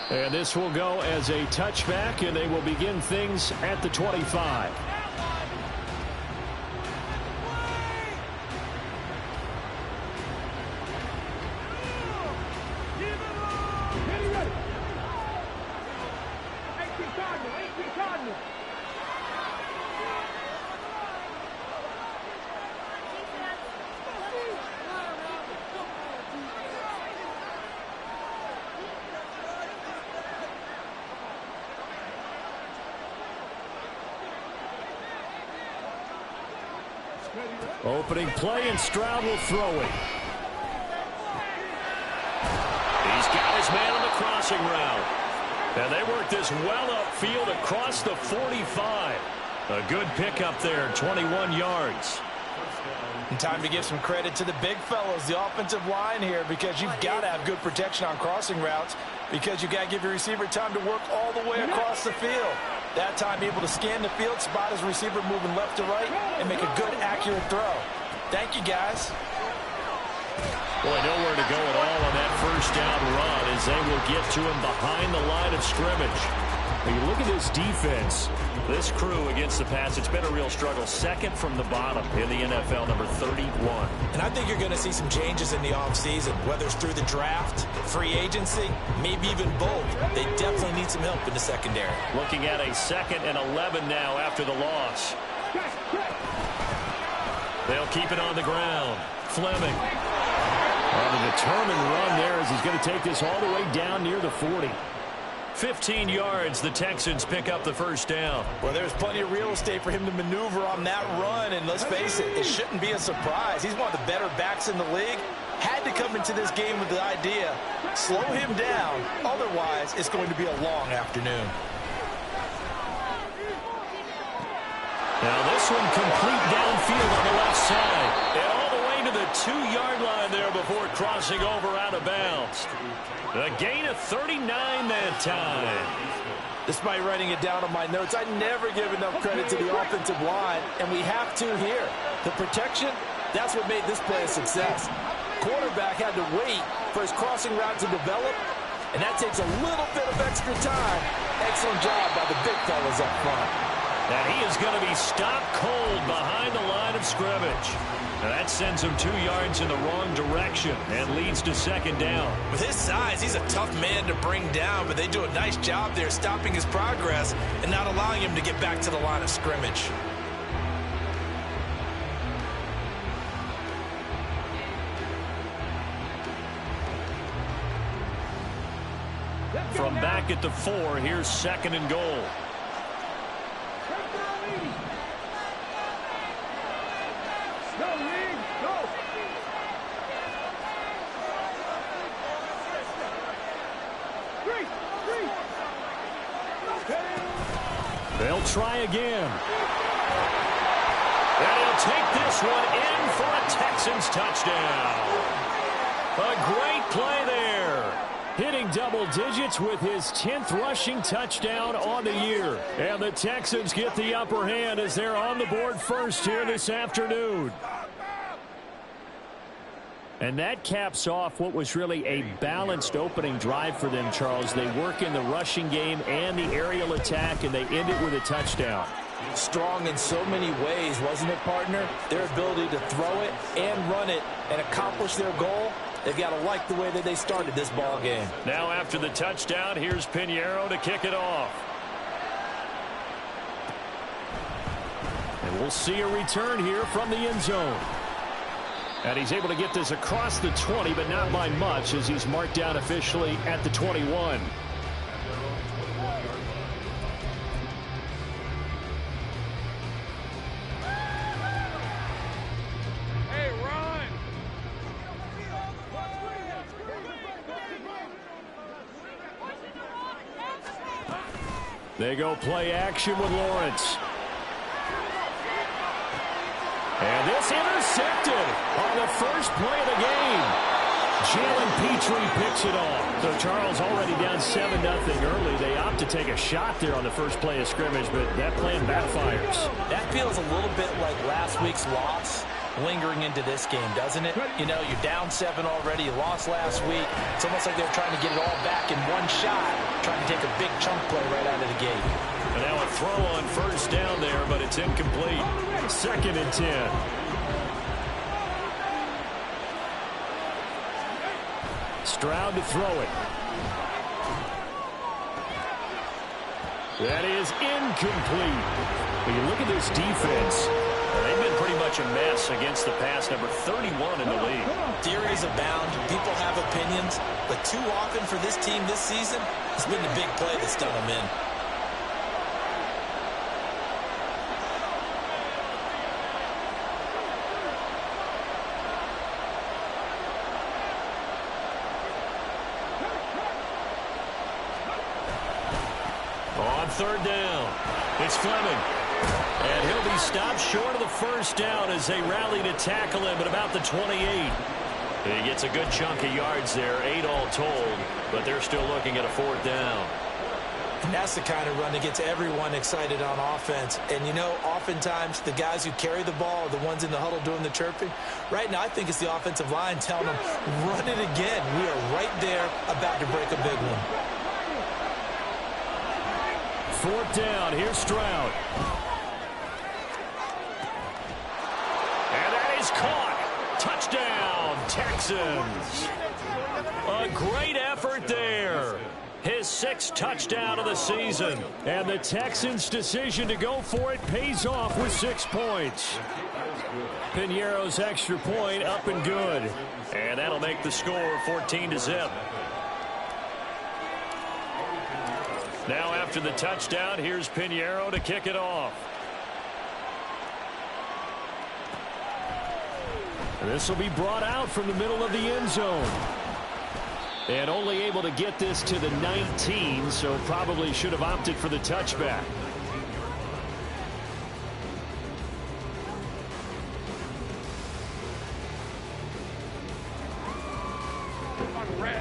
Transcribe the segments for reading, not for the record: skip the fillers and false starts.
And this will go as a touchback, and they will begin things at the 25. Opening play, and Stroud will throw it. He's got his man on the crossing route. And they work this well upfield across the 45. A good pickup there, 21 yards. And time to give some credit to the big fellows, the offensive line here, because you've got to have good protection on crossing routes, because you've got to give your receiver time to work all the way across the field. That time able to scan the field, spot his receiver moving left to right, and make a good, accurate throw. Thank you, guys. Boy, nowhere to go at all on that first down run as they will get to him behind the line of scrimmage. When you look at this defense, this crew against the pass, it's been a real struggle. Second from the bottom in the NFL, number 31. And I think you're going to see some changes in the offseason, whether it's through the draft, free agency, maybe even both. They definitely need some help in the secondary. Looking at a 2nd and 11 now after the loss. They'll keep it on the ground. Fleming. On a determined run there as he's going to take this all the way down near the 40. 15 yards, the Texans pick up the first down. Well, there's plenty of real estate for him to maneuver on that run, and let's face it, it shouldn't be a surprise. He's one of the better backs in the league. Had to come into this game with the idea, slow him down, otherwise it's going to be a long afternoon. Now this one complete downfield on the left side. And all the way to the 2-yard line there before crossing over out of bounds. A gain of 39 that time. Despite writing it down on my notes, I never give enough credit to the offensive line, and we have to here. The protection, that's what made this play a success. Quarterback had to wait for his crossing route to develop, and that takes a little bit of extra time. Excellent job by the big fellas up front. And he is going to be stopped cold behind the line of scrimmage. Now that sends him 2 yards in the wrong direction and leads to 2nd down. With his size, he's a tough man to bring down, but they do a nice job there stopping his progress and not allowing him to get back to the line of scrimmage. From back at the 4, here's 2nd and goal. They'll try again. And he'll take this one in for a Texans touchdown. A great play there. Hitting double digits with his 10th rushing touchdown on the year. And the Texans get the upper hand as they're on the board first here this afternoon. And that caps off what was really a balanced opening drive for them, Charles. They work in the rushing game and the aerial attack, and they end it with a touchdown. Strong in so many ways, wasn't it, partner? Their ability to throw it and run it and accomplish their goal, they've got to like the way that they started this ball game. Now after the touchdown, here's Pinheiro to kick it off. And we'll see a return here from the end zone. And he's able to get this across the 20, but not by much, as he's marked down officially at the 21. Hey, run! They go play action with Lawrence. And this intercepted on the first play of the game. Jalen Petrie picks it off. So Charles already down 7-0 early. They opt to take a shot there on the first play of scrimmage, but that plan backfires. That feels a little bit like last week's loss lingering into this game, doesn't it? You know, you're down 7 already. You lost last week. It's almost like they're trying to get it all back in one shot, trying to take a big chunk play right out of the gate. And now a throw on first down there, but it's incomplete. 2nd and 10. Stroud to throw it. That is incomplete. When you look at this defense, they've been pretty much a mess against the pass, number 31 in the league. Theories abound. People have opinions. But too often for this team this season, it's been the big play that's done them in. On 3rd down, it's Fleming. And he'll be stopped short of the first down as they rally to tackle him at about the 28. He gets a good chunk of yards there, 8 all told, but they're still looking at a 4th down. And that's the kind of run that gets everyone excited on offense. And, you know, oftentimes the guys who carry the ball are the ones in the huddle doing the chirping. Right now, I think it's the offensive line telling them, run it again. We are right there about to break a big one. 4th down. Here's Stroud. And that is caught. Touchdown, Texans. A great effort there. His 6th touchdown of the season. And the Texans' decision to go for it pays off with 6 points. Piñeiro's extra point up and good. And that'll make the score 14-0. Now after the touchdown, here's Piñeiro to kick it off. This will be brought out from the middle of the end zone. And only able to get this to the 19, so probably should have opted for the touchback.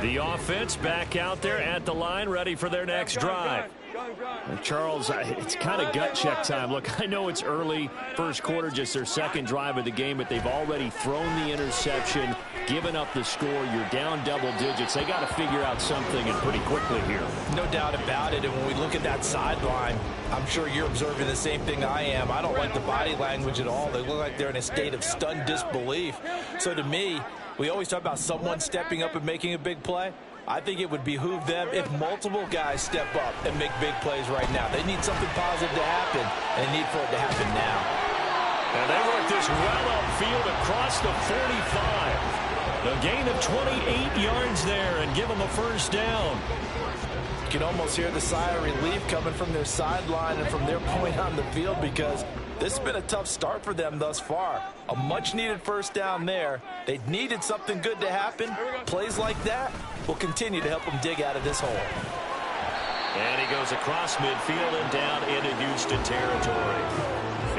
The offense back out there at the line, ready for their next drive. Charles, it's kind of gut check time. Look, I know it's early, first quarter, just their 2nd drive of the game, but they've already thrown the interception, given up the score. You're down double digits. They got to figure out something, and pretty quickly here. No doubt about it. And when we look at that sideline, I'm sure you're observing the same thing I am. I don't like the body language at all. They look like they're in a state of stunned disbelief. So to me, we always talk about someone stepping up and making a big play. I think it would behoove them if multiple guys step up and make big plays right now. They need something positive to happen, and they need for it to happen now. And they work this well upfield across the 45. A gain of 28 yards there and give them a first down. You can almost hear the sigh of relief coming from their sideline and from their point on the field, because this has been a tough start for them thus far. A much-needed first down there. They needed something good to happen. Plays like that will continue to help them dig out of this hole. And he goes across midfield and down into Houston territory.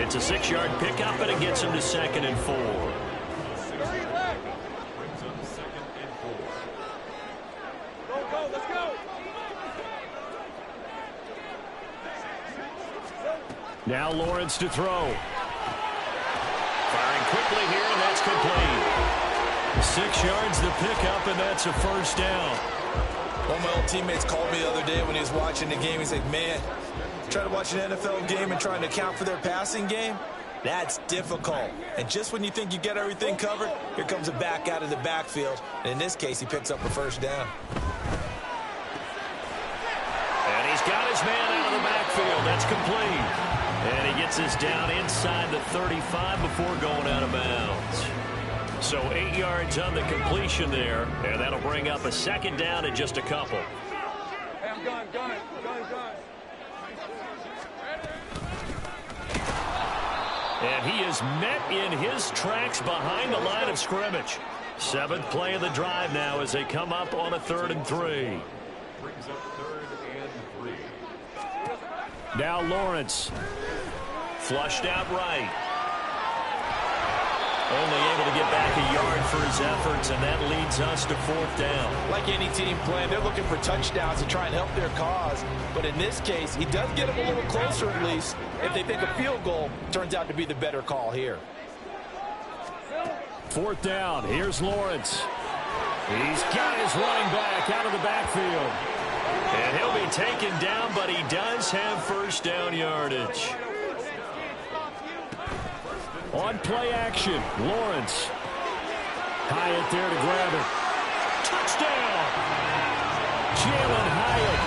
It's a 6-yard pickup, and it gets him to 2nd and 4. Let's go. Now Lawrence to throw. Firing quickly here, and that's complete. 6 yards the pickup, and that's a first down. One of my old teammates called me the other day when he was watching the game. He's like, man, trying to watch an NFL game and trying to account for their passing game, that's difficult. And just when you think you get everything covered, here comes a back out of the backfield. And in this case, he picks up a first down. And he's got his man out of the backfield. That's complete. And he gets us down inside the 35 before going out of bounds. So 8 yards on the completion there, and that'll bring up a 2nd down and just a couple. Hey, I'm gun. And he is met in his tracks behind the line of scrimmage. 7th play of the drive now as they come up on a 3rd and 3. Now Lawrence. Flushed out right. Only able to get back a yard for his efforts, and that leads us to 4th down. Like any team playing, they're looking for touchdowns to try and help their cause. But in this case, he does get them a little closer at least if they think a field goal turns out to be the better call here. 4th down. Here's Lawrence. He's got his running back out of the backfield. And he'll be taken down, but he does have first down yardage. On play action, Lawrence. Hyatt there to grab it. Touchdown! Jalen Hyatt,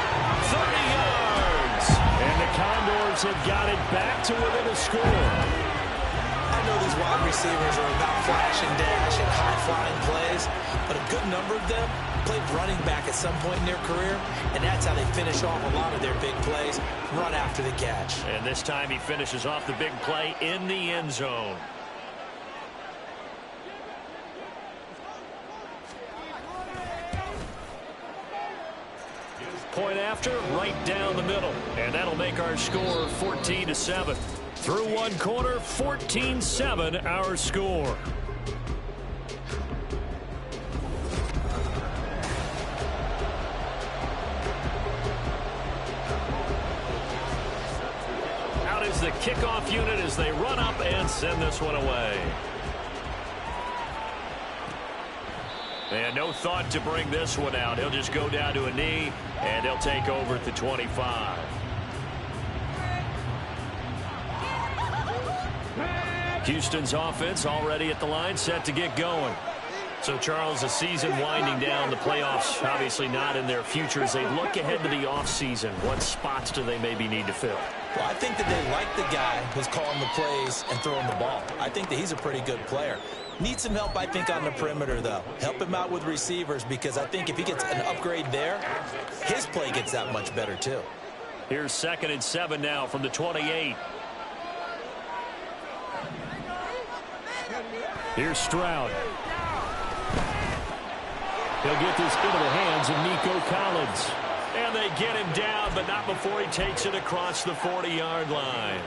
30 yards. And the Condors have got it back to within a score. I know these wide receivers are about flash and dash and high-flying plays, but a good number of them played running back at some point in their career, and that's how they finish off a lot of their big plays, run after the catch. And this time he finishes off the big play in the end zone. Point after, right down the middle. And that'll make our score 14-7. Through one quarter, 14-7 our score. Out is the kickoff unit as they run up and send this one away. And no thought to bring this one out. He'll just go down to a knee, and they'll take over at the 25. Houston's offense already at the line, set to get going. So, Charles, the season winding down, the playoffs obviously not in their future. As they look ahead to the offseason, what spots do they maybe need to fill? Well, I think that they like the guy who's calling the plays and throwing the ball. I think that he's a pretty good player. Needs some help, I think, on the perimeter, though. Help him out with receivers, because I think if he gets an upgrade there, his play gets that much better, too. Here's 2nd and 7 now from the 28. Here's Stroud. He'll get this into the hands of Nico Collins. And they get him down, but not before he takes it across the 40-yard line.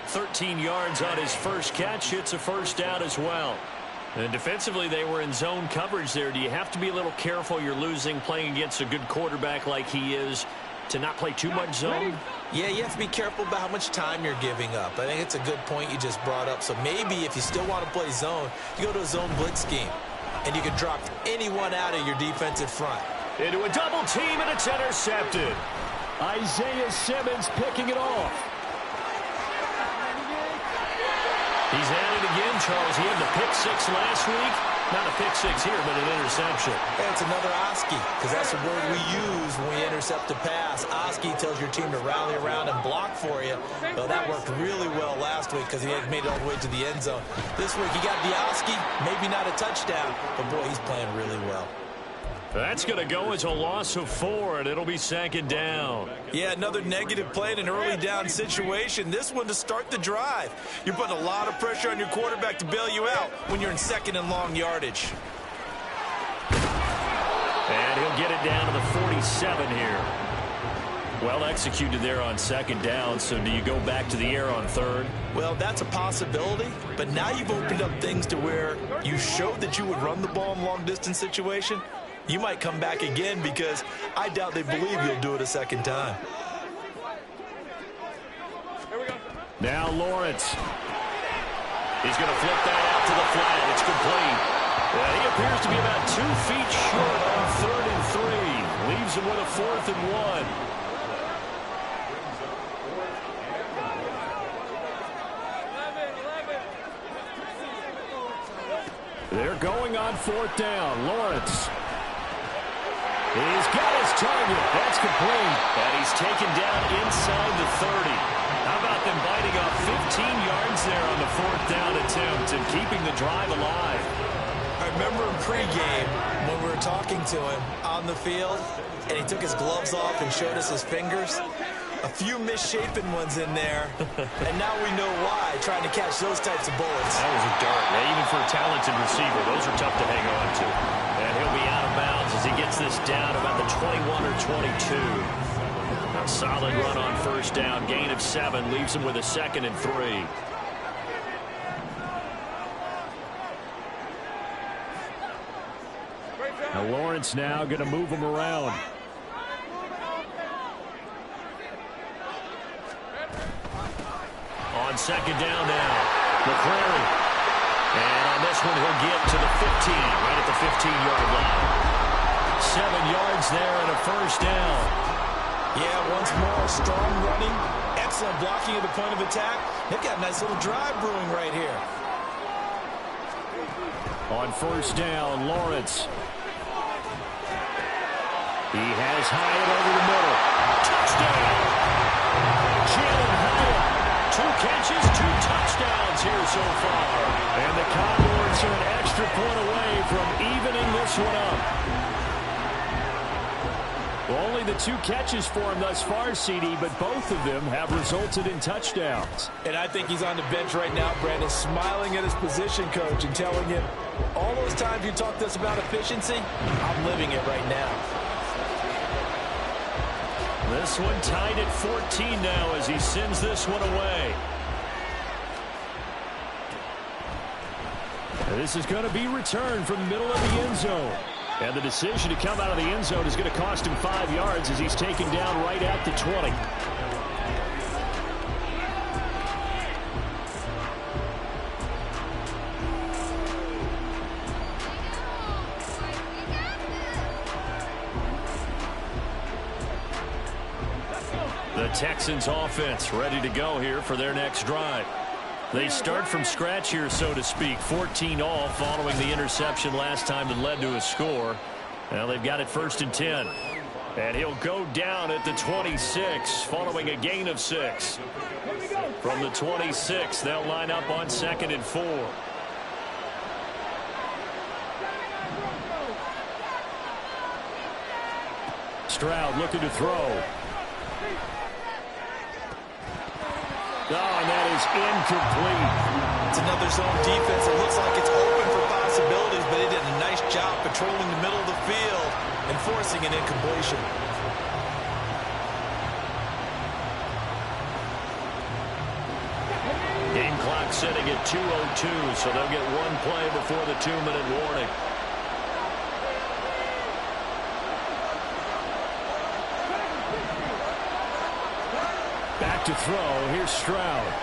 13 yards on his first catch. It's a first down as well. And defensively, they were in zone coverage there. Do you have to be a little careful? You're losing playing against a good quarterback like he is to not play too much zone? Yeah, you have to be careful about how much time you're giving up. I think it's a good point you just brought up. So maybe if you still want to play zone, you go to a zone blitz scheme, and you can drop anyone out of your defensive front. Into a double team, and it's intercepted. Isaiah Simmons picking it off. He's at it again, Charles. He had the pick six last week. Not a pick six here, but an interception. Hey, it's another Oski, because that's the word we use when we intercept a pass. Oski tells your team to rally around and block for you. Well, that worked really well last week because he had made it all the way to the end zone. This week, he got the Oski, maybe not a touchdown, but boy, he's playing really well. That's going to go as a loss of 4, and it'll be 2nd down. Yeah, another negative play in an early down situation. This one to start the drive. You're putting a lot of pressure on your quarterback to bail you out when you're in 2nd and long yardage. And he'll get it down to the 47 here. Well executed there on 2nd down, so do you go back to the air on 3rd? Well, that's a possibility, but now you've opened up things to where you showed that you would run the ball in long-distance situation. You might come back again because I doubt they believe you'll do it a 2nd time. Now Lawrence. He's going to flip that out to the flat. It's complete. Well, he appears to be about 2 feet short on 3rd and 3. Leaves him with a 4th and 1. They're going on 4th down. Lawrence. He's got his target. That's complete. And he's taken down inside the 30. How about them biting off 15 yards there on the 4th down attempt and keeping the drive alive? I remember in pregame when we were talking to him on the field, and he took his gloves off and showed us his fingers. A few misshapen ones in there, and now we know why, trying to catch those types of bullets. That was a dart. Now, even for a talented receiver, those are tough to hang on to. And he'll be out of bounds as he gets this down about the 21 or 22. A solid run on 1st down. Gain of 7 leaves him with a 2nd and 3. Now Lawrence now going to move him around. On 2nd down now, McCrary. And on this one, he'll get to the 15, right at the 15-yard line. 7 yards there and a 1st down. Yeah, once more, strong running, excellent blocking at the point of attack. They've got a nice little drive brewing right here. On first down, Lawrence. He has Hyatt over the middle. Touchdown! Jalen Hyatt. 2 catches, 2 touchdowns here so far. And the Condors are an extra point away from evening this one up. Only the 2 catches for him thus far, CD, but both of them have resulted in touchdowns. And I think he's on the bench right now, Brandon, smiling at his position coach and telling him, all those times you talked to us about efficiency, I'm living it right now. This one tied at 14 now as he sends this one away. This is going to be returned from the middle of the end zone. And the decision to come out of the end zone is going to cost him 5 yards as he's taken down right at the 20. The Texans offense ready to go here for their next drive. They start from scratch here, so to speak. 14 all following the interception last time that led to a score. Now they've got it 1st and 10. And he'll go down at the 26 following a gain of 6. From the 26, they'll line up on 2nd and 4. Stroud looking to throw. Oh, and that is incomplete. It's another zone defense. It looks like it's open for possibilities, but they did a nice job patrolling the middle of the field and forcing an incompletion. Game clock sitting at 2:02, so they'll get 1 play before the 2-minute warning. Back to throw. Here's Stroud.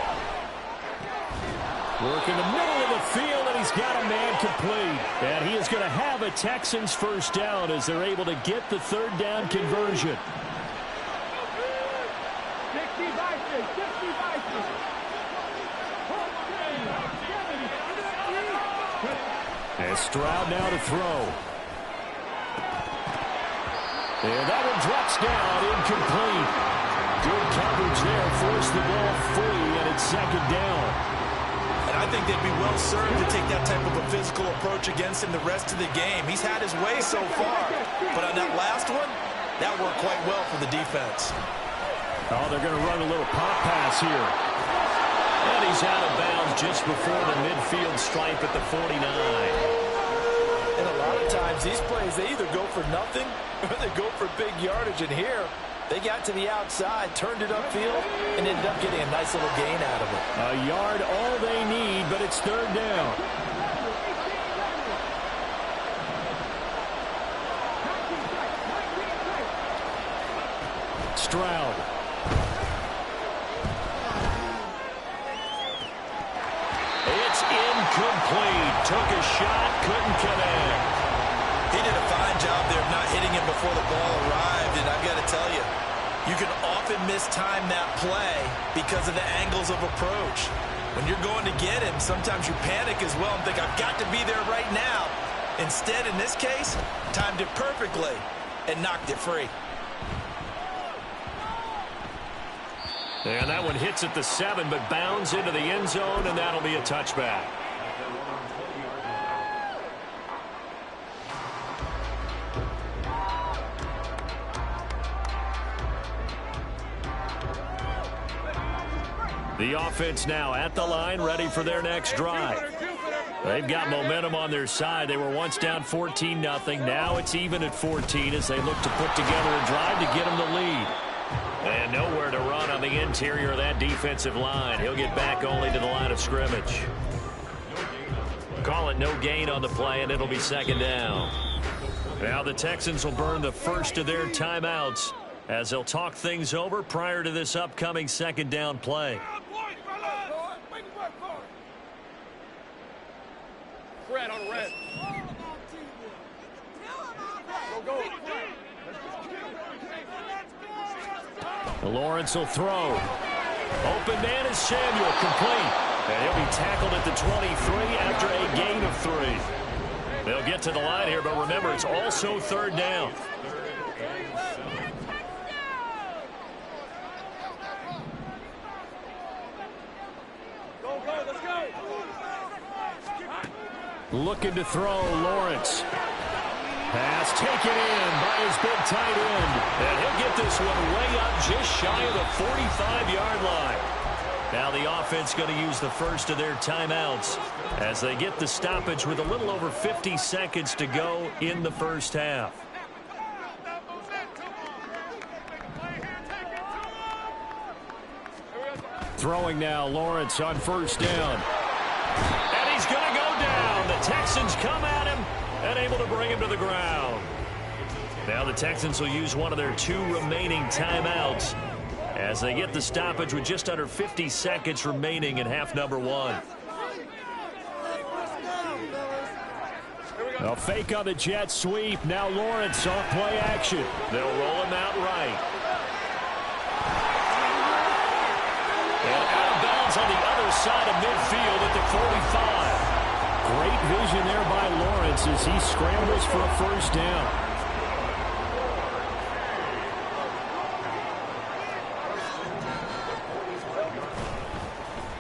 Work in the middle of the field, and he's got a man complete. And he is going to have a Texans first down as they're able to get the 3rd down conversion. And Stroud now to throw. And that one drops down, incomplete. Good coverage there, forced the ball free, and it's 2nd down. And I think they'd be well served to take that type of a physical approach against him the rest of the game. He's had his way so far, but on that last one, that worked quite well for the defense. Oh, they're going to run a little pop pass here. And he's out of bounds just before the midfield stripe at the 49. And a lot of times, these plays, they either go for nothing or they go for big yardage. And here, they got to the outside, turned it upfield, and ended up getting a nice little gain out of it. A yard all they need, but it's 3rd down. Stroud. It's incomplete. Took a shot, couldn't connect. He did a fine job there of not hitting him before the ball arrived, and I've got to tell you, you can often mistime that play because of the angles of approach. When you're going to get him, sometimes you panic as well and think, I've got to be there right now. Instead, in this case, timed it perfectly and knocked it free. And that one hits at the 7, but bounds into the end zone, and that'll be a touchback. The offense now at the line, ready for their next drive. They've got momentum on their side. They were once down 14-0. Now it's even at 14 as they look to put together a drive to get them the lead. And nowhere to run on the interior of that defensive line. He'll get back only to the line of scrimmage. Call it no gain on the play, and it'll be 2nd down. Now the Texans will burn the first of their timeouts as they'll talk things over prior to this upcoming 2nd down play. Red on red. Go, go. Lawrence will throw. Open man is Samuel, complete. And he'll be tackled at the 23 after a gain of 3. They'll get to the line here, but remember, it's also third down. Looking to throw, Lawrence. Pass taken in by his big tight end. And he'll get this one way up just shy of the 45-yard line. Now the offense going to use the first of their timeouts as they get the stoppage with a little over 50 seconds to go in the first half. Throwing now, Lawrence on first down. And he's going to go down. The Texans come at him and able to bring him to the ground. Now the Texans will use one of their 2 remaining timeouts as they get the stoppage with just under 50 seconds remaining in half number 1. A fake on the jet sweep. Now Lawrence on play action. They'll roll him out right. And out of bounds on the other side of midfield at the 45. Great vision there by Lawrence as he scrambles for a first down.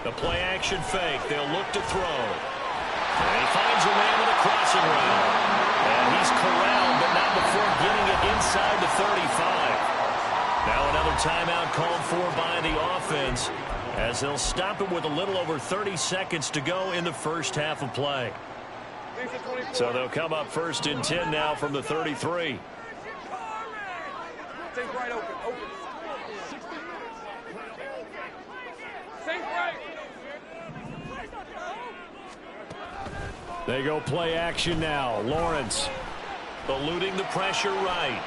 The play action fake. They'll look to throw. And he finds a man with a crossing route. And he's corralled, but not before getting it inside the 35. Now another timeout called for by the offense as they'll stop it with a little over 30 seconds to go in the first half of play. So they'll come up first and 10 now from the 33. Think right, open. Think right. They go play action now. Lawrence eluding the pressure right.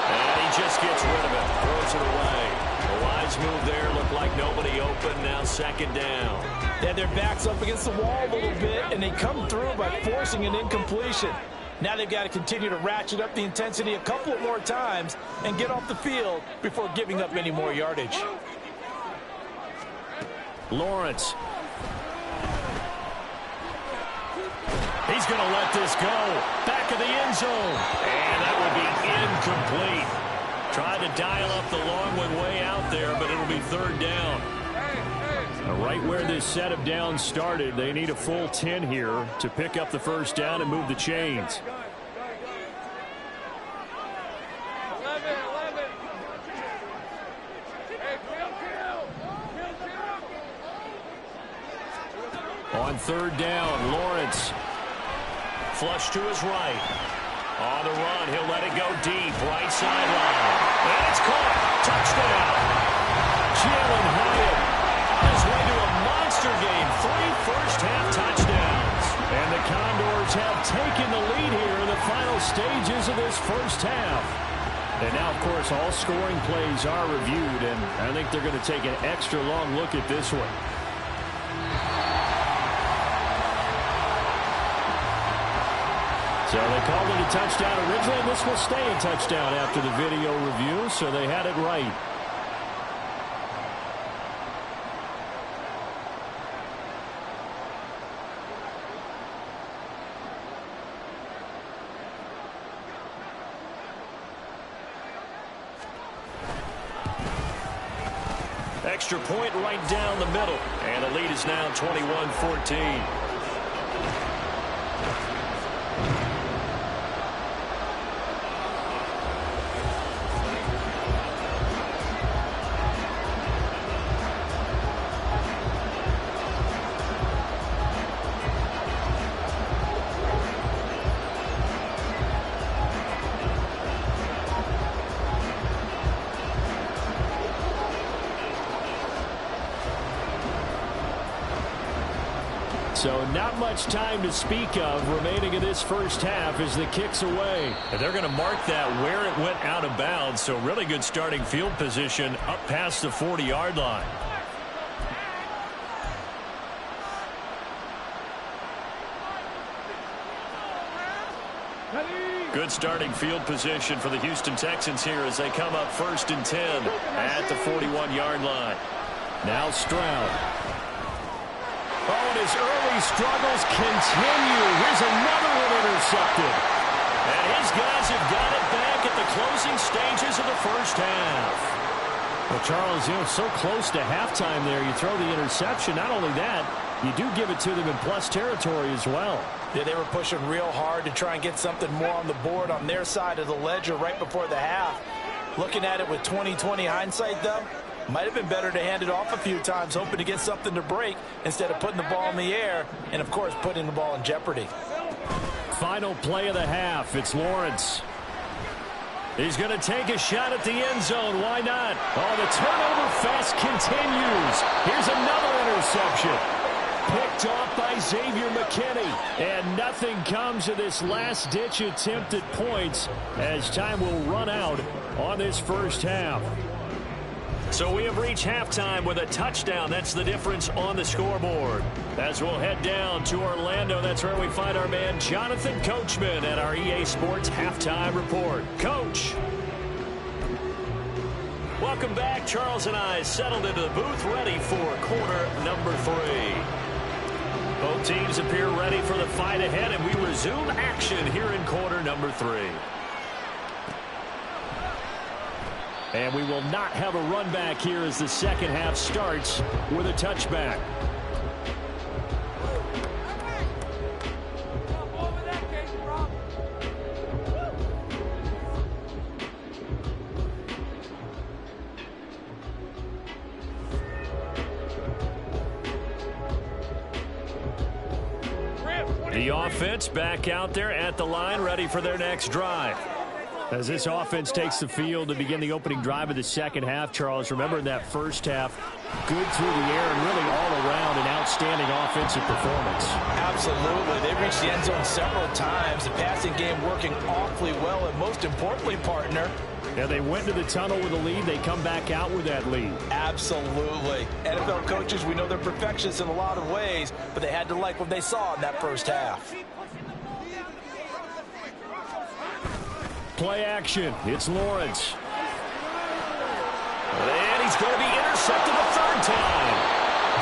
And he just gets rid of it. Throws it away. A wise move there. Looked like nobody open. Now second down. Yeah, their backs up against the wall a little bit, and they come through by forcing an incompletion. Now they've got to continue to ratchet up the intensity a couple of more times and get off the field before giving up any more yardage. Lawrence. He's going to let this go. Back of the end zone. And that would be incomplete. Tried to dial up the long one way out there, but it'll be third down. Right where this set of downs started, they need a full 10 here to pick up the first down and move the chains. 11. On third down, Lawrence. Flush to his right. On the run, he'll let it go deep. Right sideline. And it's caught. Touchdown. Jalen Hyatt on his way to a monster game. 3 first-half touchdowns. And the Condors have taken the lead here in the final stages of this first half. And now, of course, all scoring plays are reviewed, and I think they're going to take an extra long look at this one. So they called it a touchdown originally, and this will stay a touchdown after the video review, so they had it right. Extra point right down the middle, and the lead is now 21-14. So not much time to speak of remaining in this first half as the kick's away. And they're going to mark that where it went out of bounds. So really good starting field position up past the 40-yard line. Good starting field position for the Houston Texans here as they come up 1st and 10 at the 41-yard line. Now Stroud. Oh, and his early struggles continue. Here's another one intercepted. And his guys have got it back at the closing stages of the first half. Well, Charles, so close to halftime there. You throw the interception. Not only that, you do give it to them in plus territory as well. Yeah, they were pushing real hard to try and get something more on the board on their side of the ledger right before the half. Looking at it with 20/20 hindsight, though, might have been better to hand it off a few times, hoping to get something to break instead of putting the ball in the air and, of course, putting the ball in jeopardy. Final play of the half. It's Lawrence. He's going to take a shot at the end zone. Why not? Oh, the turnover fest continues. Here's another interception. Picked off by Xavier McKinney. And nothing comes of this last-ditch attempt at points as time will run out on this first half. So we have reached halftime with a touchdown. That's the difference on the scoreboard. As we'll head down to Orlando, that's where we find our man Jonathan Coachman at our EA Sports Halftime Report. Coach. Welcome back. Charles and I settled into the booth ready for quarter number 3. Both teams appear ready for the fight ahead, and we resume action here in quarter number 3. And we will not have a run back here as the second half starts with a touchback. The offense back out there at the line, ready for their next drive. As this offense takes the field to begin the opening drive of the second half, Charles, remember in that first half, good through the air and really all around an outstanding offensive performance. Absolutely. They reached the end zone several times. The passing game working awfully well, and most importantly, partner, yeah, they went to the tunnel with a lead. They come back out with that lead. Absolutely. NFL coaches, we know they're perfectionists in a lot of ways, but they had to like what they saw in that first half. Play action. It's Lawrence. And he's going to be intercepted the third time.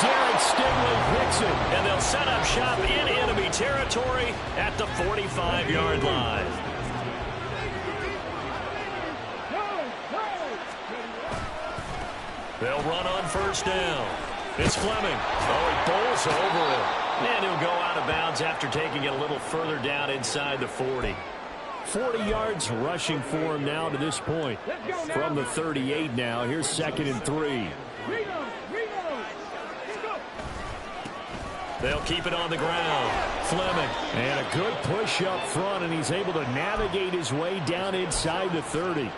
Derek Stingley picks it, and they'll set up shop in enemy territory at the 45-yard line. They'll run on first down. It's Fleming. Oh, he bowls over it. And he'll go out of bounds after taking it a little further down inside the 40. 40 yards rushing for him now to this point. From the 38 now. Here's 2nd and 3. They'll keep it on the ground. Fleming. And a good push up front, and he's able to navigate his way down inside the 30.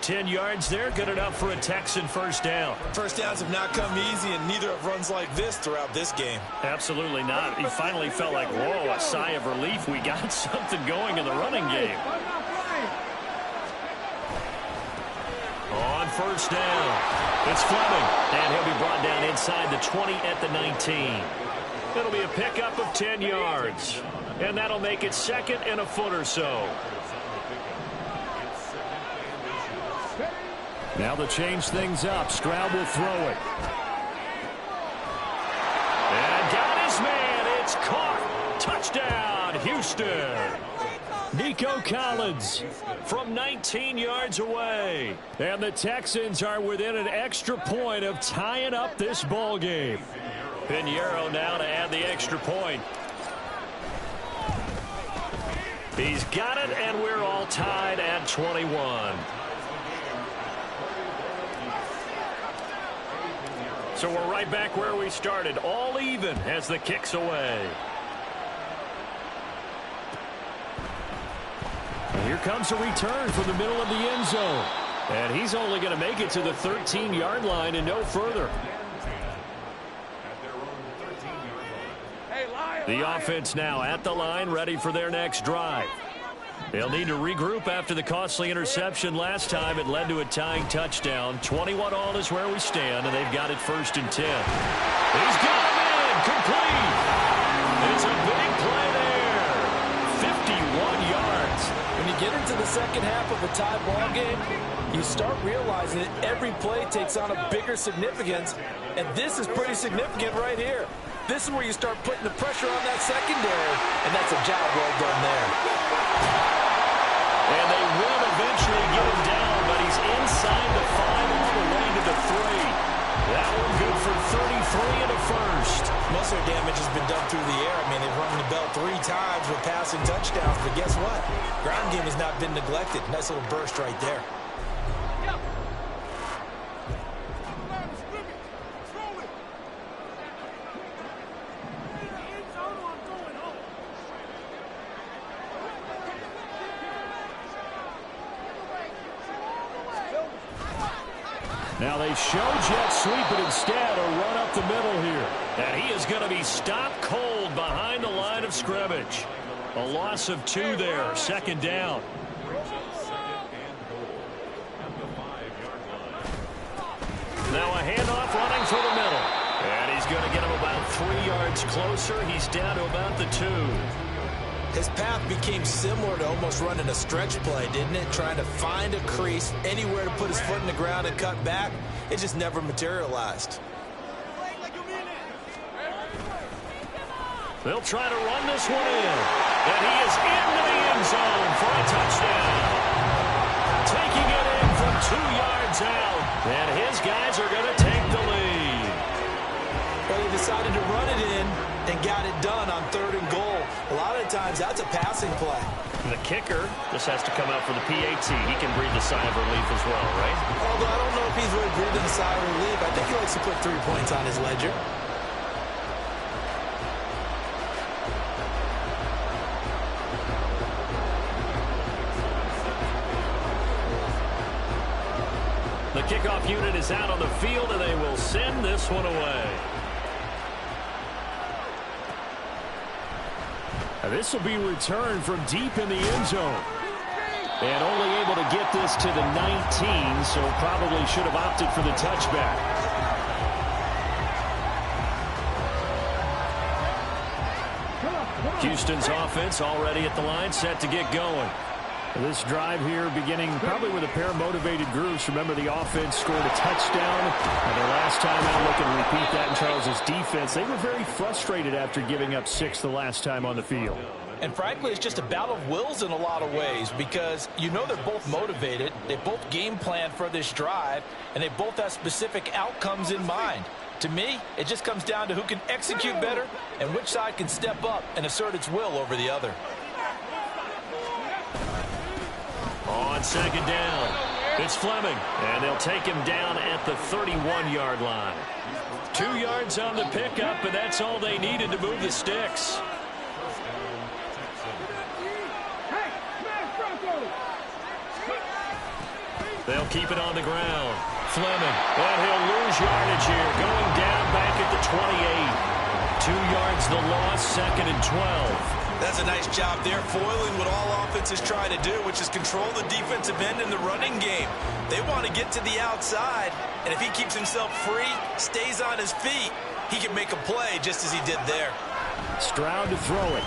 10 yards there, good enough for a Texan first down. First downs have not come easy, and neither have runs like this throughout this game. Absolutely not. He finally felt like, whoa, a sigh of relief. We got something going in the running game. On first down, it's Fleming, and he'll be brought down inside the 20 at the 19. It'll be a pickup of 10 yards, and that'll make it 2nd and a foot or so. Now to change things up, Stroud will throw it. And got his man. It's caught. Touchdown, Houston. Nico Collins from 19 yards away. And the Texans are within an extra point of tying up this ball game. Pinheiro now to add the extra point. He's got it, and we're all tied at 21. So we're right back where we started, all even as the kick's away. And here comes a return from the middle of the end zone. And he's only going to make it to the 13-yard line and no further. The offense now at the line, ready for their next drive. They'll need to regroup after the costly interception last time. It led to a tying touchdown. 21-all is where we stand, and they've got it 1st and 10. He's got him in, complete. It's a big play there. 51 yards. When you get into the second half of a tie ball game, you start realizing that every play takes on a bigger significance, and this is pretty significant right here. This is where you start putting the pressure on that secondary, and that's a job well done there. And they will eventually get him down, but he's inside the 5 all the way to the 3. That one good for 33 in the first. Most of their damage has been done through the air. I mean, they've rung the bell 3 times with passing touchdowns, but guess what? Ground game has not been neglected. Nice little burst right there. Now they show jet sweep, but instead a run up the middle here. And he is going to be stopped cold behind the line of scrimmage. A loss of 2 there, second down. Now a handoff running for the middle. And he's going to get him about 3 yards closer. He's down to about the 2. His path became similar to almost running a stretch play, didn't it? Trying to find a crease, anywhere to put his foot in the ground and cut back. It just never materialized. They'll try to run this one in. And he is into the end zone for a touchdown. Taking it in from 2 yards out. And his guys are going to take the lead. Well, they decided to run it in and got it done on 3rd and goal. A lot of times, that's a passing play. And the kicker just has to come out for the PAT. He can breathe a sigh of relief as well, right? Although I don't know if he's really breathing a sigh of relief. I think he likes to put 3 points on his ledger. The kickoff unit is out on the field, and they will send this one away. This will be returned from deep in the end zone. And only able to get this to the 19, so probably should have opted for the touchback. Houston's offense already at the line, set to get going. This drive here beginning probably with a pair of motivated groups. Remember, the offense scored a touchdown. And their last time out, looking to repeat that in Charles's defense. They were very frustrated after giving up 6 the last time on the field. And frankly, it's just a battle of wills in a lot of ways because you know they're both motivated. They both game plan for this drive, and they both have specific outcomes in mind. To me, it just comes down to who can execute better and which side can step up and assert its will over the other. On second down, it's Fleming, and they'll take him down at the 31-yard line. 2 yards on the pickup, and that's all they needed to move the sticks. They'll keep it on the ground. Fleming, and he'll lose yardage here, going down back at the 28. 2 yards the loss, second and 12. That's a nice job there, foiling what all offenses try to do, which is control the defensive end in the running game. They want to get to the outside, and if he keeps himself free, stays on his feet, he can make a play just as he did there. Stroud to throw it.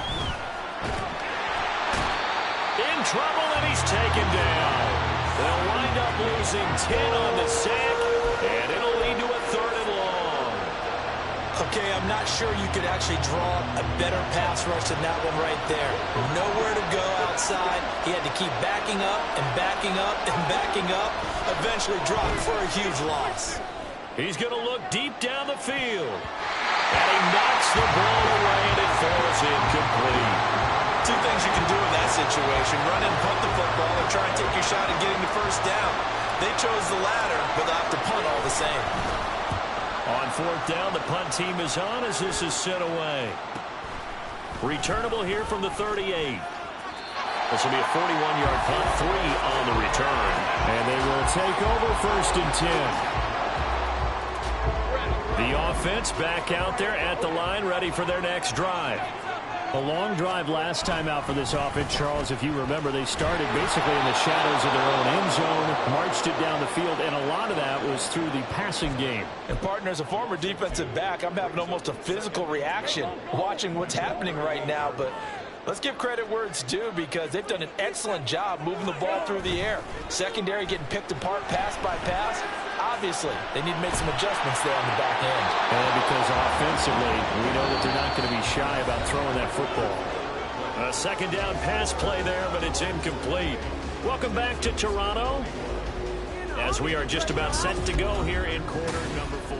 In trouble, and he's taken down. They'll wind up losing 10 on the sack, and it'll lead to a 3rd and long. Okay, I'm not sure you could actually draw a better pass rush than that one right there. Nowhere to go outside. He had to keep backing up and backing up and backing up. Eventually dropped for a huge loss. He's going to look deep down the field. And he knocks the ball away, and it falls incomplete. 2 things you can do in that situation. Run and punt the football or try and take your shot at getting the first down. They chose the latter, but they'll have to punt all the same. On 4th down, the punt team is on as this is sent away. Returnable here from the 38. This will be a 41-yard punt, 3 on the return. And they will take over 1st and 10. The offense back out there at the line, ready for their next drive. A long drive last time out for this offense, Charles. If you remember, they started basically in the shadows of their own end zone, marched it down the field, and a lot of that was through the passing game. And, partner, as a former defensive back, I'm having almost a physical reaction watching what's happening right now. But Let's give credit where it's due because they've done an excellent job moving the ball through the air. Secondary getting picked apart pass by pass. Obviously, they need to make some adjustments there on the back end. And because offensively, we know that they're not going to be shy about throwing that football. A second down pass play there, but it's incomplete. Welcome back to Toronto as we are just about set to go here in quarter number 4.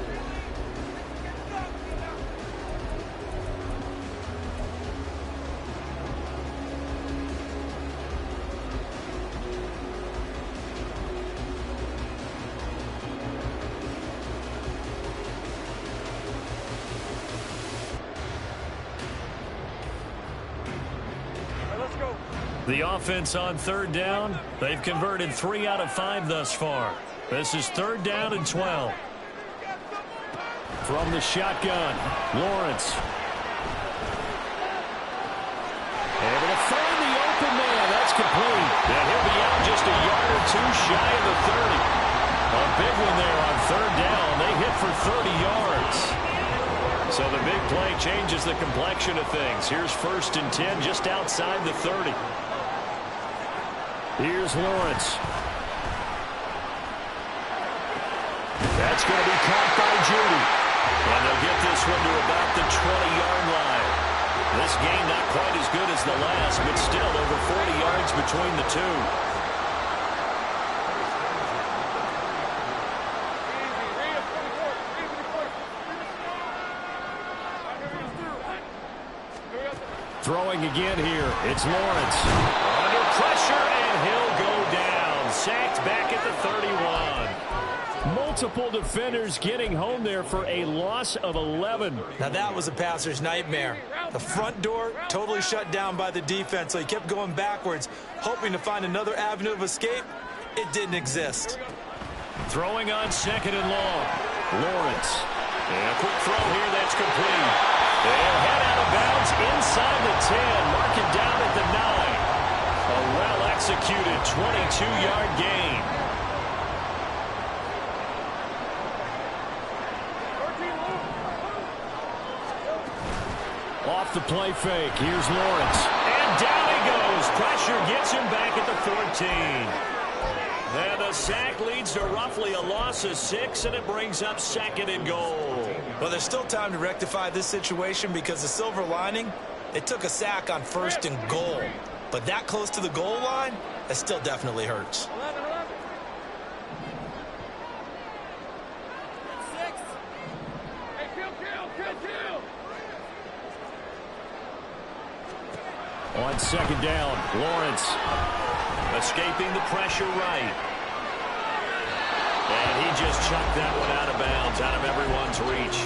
The offense on third down. They've converted 3 out of 5 thus far. This is third down and 12. From the shotgun, Lawrence. Able to find the open man. That's complete. And he'll be out just a yard or 2 shy of the 30. A big one there on third down. They hit for 30 yards. So the big play changes the complexion of things. Here's 1st and 10 just outside the 30. Here's Lawrence. That's going to be caught by Judy. And they'll get this one to about the 20-yard line. This game not quite as good as the last, but still over 40 yards between the two. Throwing again here. It's Lawrence. Under pressure, and he'll go down. Sacked back at the 31. Multiple defenders getting home there for a loss of 11. Now that was a passer's nightmare. The front door totally shut down by the defense, so he kept going backwards, hoping to find another avenue of escape. It didn't exist. Throwing on 2nd and long. Lawrence. And a quick throw here that's complete. They'll head out of bounds inside the 10. Mark it down at the 9. A well-executed 22-yard gain. Off the play fake. Here's Lawrence. And down he goes. Pressure gets him back at the 14. And the sack leads to roughly a loss of 6, and it brings up 2nd and goal. Well, there's still time to rectify this situation because the silver lining, it took a sack on 1st and goal. But that close to the goal line, that still definitely hurts. 11. 6. Hey, kill. On 2nd down, Lawrence escaping the pressure right. And he just chucked that one out of bounds, out of everyone's reach.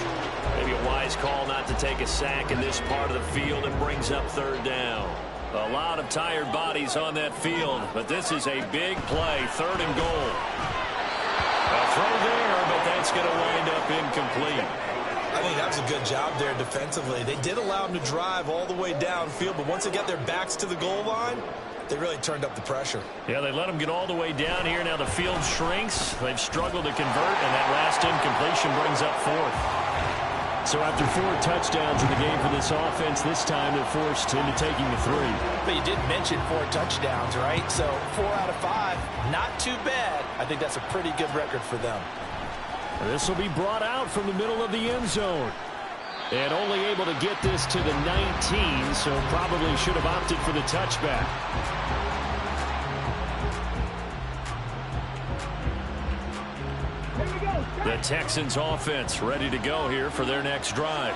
Maybe a wise call not to take a sack in this part of the field, and brings up 3rd down. A lot of tired bodies on that field, but this is a big play, 3rd and goal. A throw there, but that's going to wind up incomplete. I think that was a good job there defensively. They did allow them to drive all the way downfield, but once they got their backs to the goal line, they really turned up the pressure. Yeah, they let them get all the way down here. Now the field shrinks. They've struggled to convert, and that last incompletion brings up 4th. So after 4 touchdowns in the game for this offense, this time they're forced into taking the 3. But you did mention 4 touchdowns, right? So 4 out of 5, not too bad. I think that's a pretty good record for them. This will be brought out from the middle of the end zone. And only able to get this to the 19, so probably should have opted for the touchback. The Texans offense ready to go here for their next drive.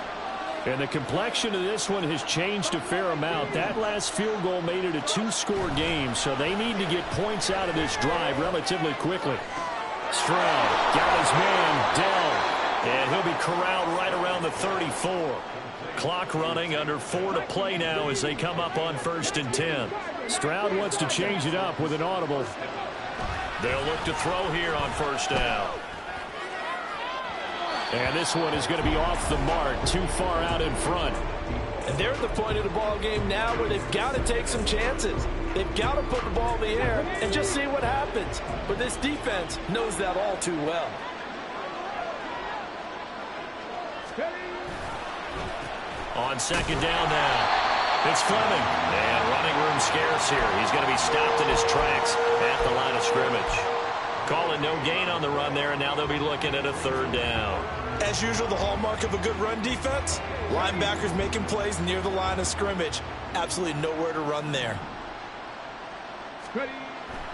And the complexion of this one has changed a fair amount. That last field goal made it a 2-score game, so they need to get points out of this drive relatively quickly. Stroud got his man, Dell. And he'll be corralled right around the 34. Clock running, under 4 to play now as they come up on 1st and 10. Stroud wants to change it up with an audible. They'll look to throw here on 1st down. And this one is going to be off the mark, too far out in front. And they're at the point of the ball game now where they've got to take some chances. They've got to put the ball in the air and just see what happens. But this defense knows that all too well. On 2nd down now. It's Fleming. And running room scarce here. He's going to be stopped in his tracks at the line of scrimmage. Calling no gain on the run there, and now they'll be looking at a third down. As usual, the hallmark of a good run defense, linebackers making plays near the line of scrimmage. Absolutely nowhere to run there.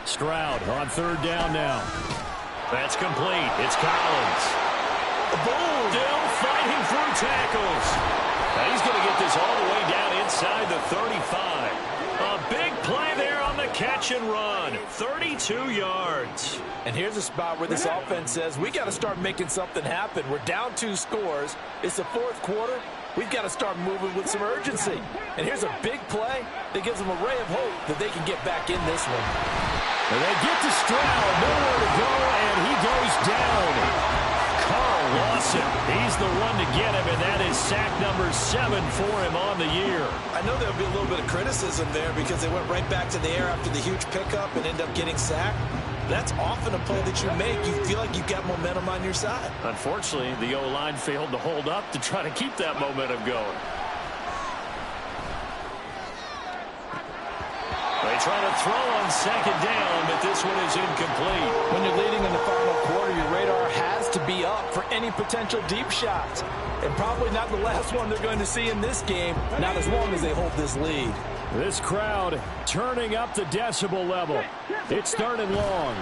Stroud on third down now. That's complete. It's Collins. Boom! Still fighting through tackles. Now he's going to get this all the way down inside the 35. A big play there on the catch and run. 32 yards. And here's a spot where this offense says, we got to start making something happen. We're down 2 scores. It's the fourth quarter. We've got to start moving with some urgency. And here's a big play that gives them a ray of hope that they can get back in this one. And they get to Stroud, nowhere to go, and he goes down. Carl Lawson, he's the one to get him, and that is sack number 7 for him on the year. I know there'll be a little bit of criticism there because they went right back to the air after the huge pickup and end up getting sacked. That's often a play that you make. You feel like you've got momentum on your side. Unfortunately, the O-line failed to hold up to try to keep that momentum going. They try to throw on second down, but this one is incomplete. When you're leading in the final quarter, your radar has to be up for any potential deep shots. And probably not the last one they're going to see in this game, not as long as they hold this lead. This crowd turning up the decibel level. It's third and long.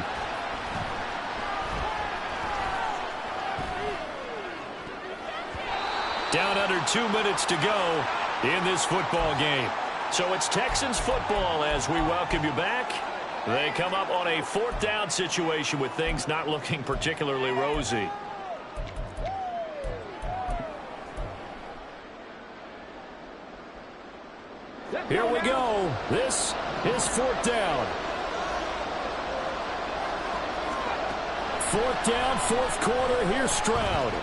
Down under 2 minutes to go in this football game. So it's Texans football as we welcome you back. They come up on a 4th down situation with things not looking particularly rosy. Here we go. This is 4th down. 4th down, 4th quarter. Here's Stroud.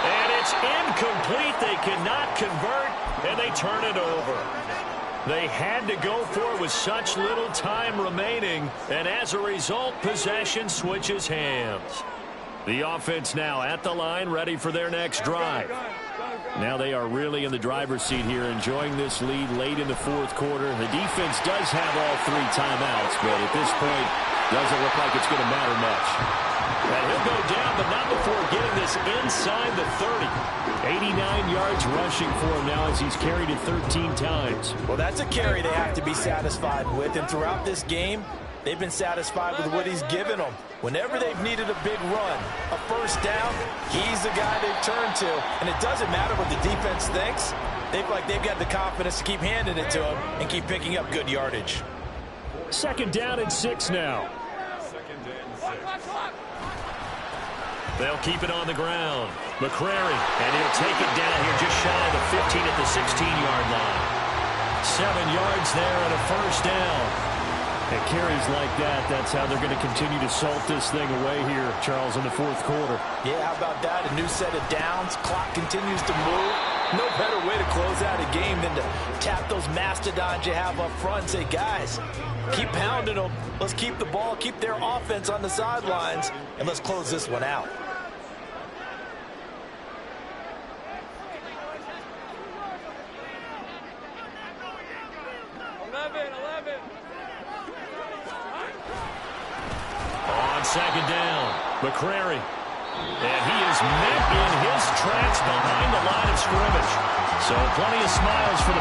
And it's incomplete. They cannot convert, and they turn it over. They had to go for it with such little time remaining, and as a result, possession switches hands. The offense now at the line, ready for their next drive. Now they are really in the driver's seat here, enjoying this lead late in the 4th quarter. The defense does have all 3 timeouts, but at this point, doesn't look like it's going to matter much. And he'll go down, but not before getting this inside the 30. 89 yards rushing for him now as he's carried it 13 times. Well, that's a carry they have to be satisfied with, and throughout this game, they've been satisfied with what he's given them. Whenever they've needed a big run, a first down, he's the guy they've turned to. And it doesn't matter what the defense thinks. They've got the confidence to keep handing it to him and keep picking up good yardage. 2nd down and 6 now. They'll keep it on the ground. McCrary, and he'll take it down here just shy of the 15 at the 16-yard line. 7 yards there and a first down. And carries like that, that's how they're going to continue to salt this thing away here, Charles, in the 4th quarter. Yeah, how about that? A new set of downs. Clock continues to move. No better way to close out a game than to tap those mastodons you have up front and say, guys, keep pounding them. Let's keep the ball, keep their offense on the sidelines, and let's close this one out. On second down, McCrary. And he is met in his tracks behind the line of scrimmage. So plenty of smiles for the